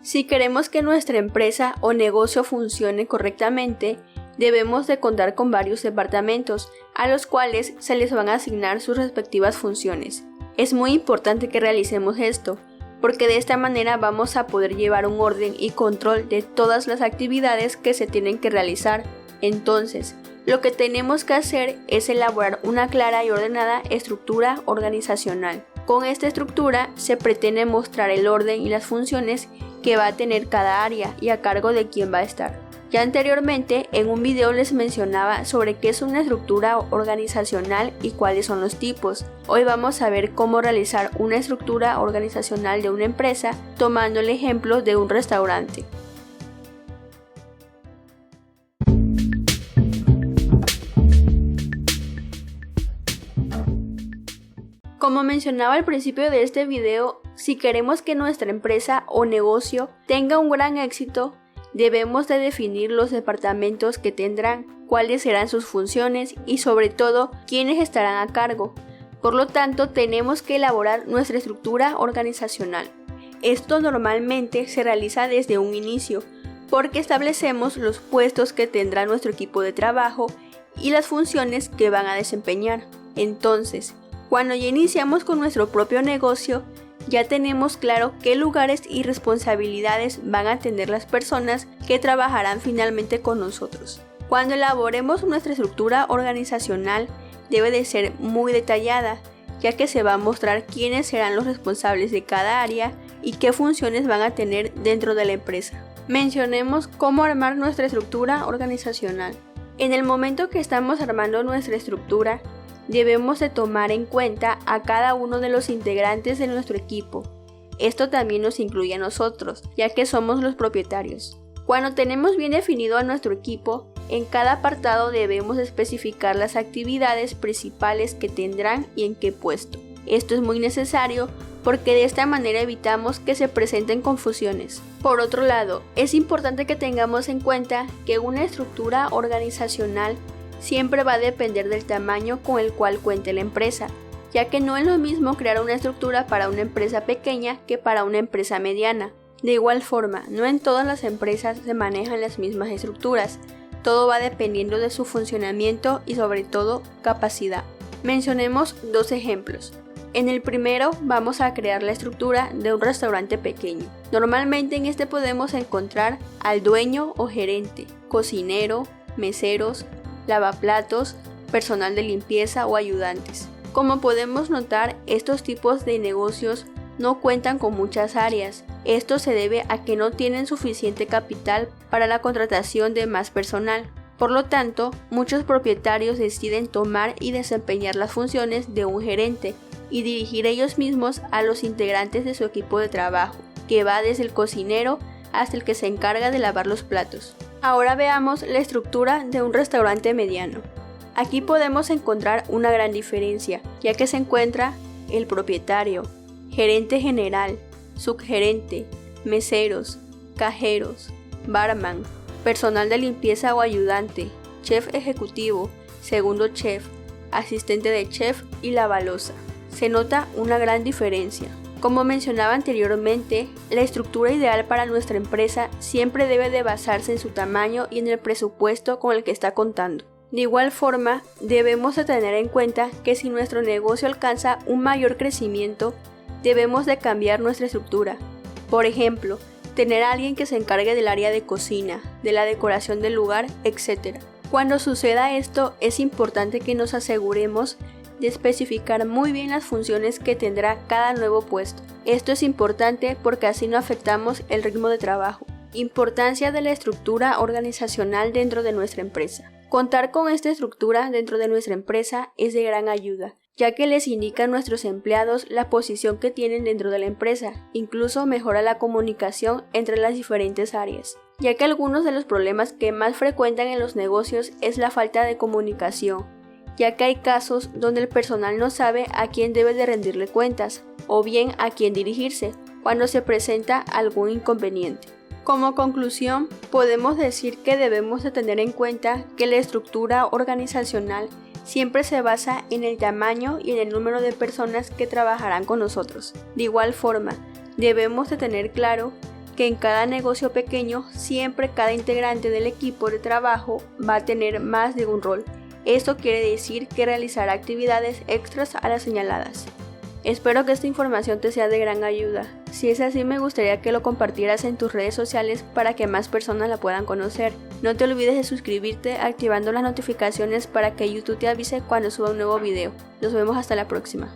Si queremos que nuestra empresa o negocio funcione correctamente, debemos de contar con varios departamentos, a los cuales se les van a asignar sus respectivas funciones. Es muy importante que realicemos esto, porque de esta manera vamos a poder llevar un orden y control de todas las actividades que se tienen que realizar. Entonces, lo que tenemos que hacer es elaborar una clara y ordenada estructura organizacional. Con esta estructura se pretende mostrar el orden y las funciones que va a tener cada área y a cargo de quién va a estar. Ya anteriormente en un video les mencionaba sobre qué es una estructura organizacional y cuáles son los tipos. Hoy vamos a ver cómo realizar una estructura organizacional de una empresa tomando el ejemplo de un restaurante. Como mencionaba al principio de este video, si queremos que nuestra empresa o negocio tenga un gran éxito, debemos de definir los departamentos que tendrán, cuáles serán sus funciones y sobre todo quiénes estarán a cargo. Por lo tanto, tenemos que elaborar nuestra estructura organizacional. Esto normalmente se realiza desde un inicio, porque establecemos los puestos que tendrá nuestro equipo de trabajo y las funciones que van a desempeñar. Entonces, cuando ya iniciamos con nuestro propio negocio, ya tenemos claro qué lugares y responsabilidades van a tener las personas que trabajarán finalmente con nosotros. Cuando elaboremos nuestra estructura organizacional, debe de ser muy detallada, ya que se va a mostrar quiénes serán los responsables de cada área y qué funciones van a tener dentro de la empresa. Mencionemos cómo armar nuestra estructura organizacional. En el momento que estamos armando nuestra estructura, debemos de tomar en cuenta a cada uno de los integrantes de nuestro equipo. Esto también nos incluye a nosotros, ya que somos los propietarios. Cuando tenemos bien definido a nuestro equipo, en cada apartado debemos especificar las actividades principales que tendrán y en qué puesto. Esto es muy necesario porque de esta manera evitamos que se presenten confusiones. Por otro lado, es importante que tengamos en cuenta que una estructura organizacional siempre va a depender del tamaño con el cual cuente la empresa, ya que no es lo mismo crear una estructura para una empresa pequeña que para una empresa mediana. De igual forma, no en todas las empresas se manejan las mismas estructuras, todo va dependiendo de su funcionamiento y sobre todo capacidad. Mencionemos dos ejemplos. En el primero vamos a crear la estructura de un restaurante pequeño. Normalmente en este podemos encontrar al dueño o gerente, cocinero, meseros, lavaplatos, personal de limpieza o ayudantes. Como podemos notar, estos tipos de negocios no cuentan con muchas áreas. Esto se debe a que no tienen suficiente capital para la contratación de más personal. Por lo tanto, muchos propietarios deciden tomar y desempeñar las funciones de un gerente y dirigir ellos mismos a los integrantes de su equipo de trabajo, que va desde el cocinero hasta el que se encarga de lavar los platos. Ahora veamos la estructura de un restaurante mediano. Aquí podemos encontrar una gran diferencia, ya que se encuentra el propietario, gerente general, subgerente, meseros, cajeros, barman, personal de limpieza o ayudante, chef ejecutivo, segundo chef, asistente de chef y lavaloza. Se nota una gran diferencia. Como mencionaba anteriormente, la estructura ideal para nuestra empresa siempre debe de basarse en su tamaño y en el presupuesto con el que está contando. De igual forma, debemos de tener en cuenta que si nuestro negocio alcanza un mayor crecimiento, debemos de cambiar nuestra estructura. Por ejemplo, tener a alguien que se encargue del área de cocina, de la decoración del lugar, etc. Cuando suceda esto, es importante que nos aseguremos de especificar muy bien las funciones que tendrá cada nuevo puesto. Esto es importante porque así no afectamos el ritmo de trabajo. Importancia de la estructura organizacional dentro de nuestra empresa. Contar con esta estructura dentro de nuestra empresa es de gran ayuda, ya que les indica a nuestros empleados la posición que tienen dentro de la empresa, incluso mejora la comunicación entre las diferentes áreas, ya que algunos de los problemas que más frecuentan en los negocios es la falta de comunicación, ya que hay casos donde el personal no sabe a quién debe de rendirle cuentas, o bien a quién dirigirse, cuando se presenta algún inconveniente. Como conclusión, podemos decir que debemos de tener en cuenta que la estructura organizacional siempre se basa en el tamaño y en el número de personas que trabajarán con nosotros. De igual forma, debemos de tener claro que en cada negocio pequeño siempre cada integrante del equipo de trabajo va a tener más de un rol. Esto quiere decir que realizará actividades extras a las señaladas. Espero que esta información te sea de gran ayuda. Si es así, me gustaría que lo compartieras en tus redes sociales para que más personas la puedan conocer. No te olvides de suscribirte activando las notificaciones para que YouTube te avise cuando suba un nuevo video. Nos vemos hasta la próxima.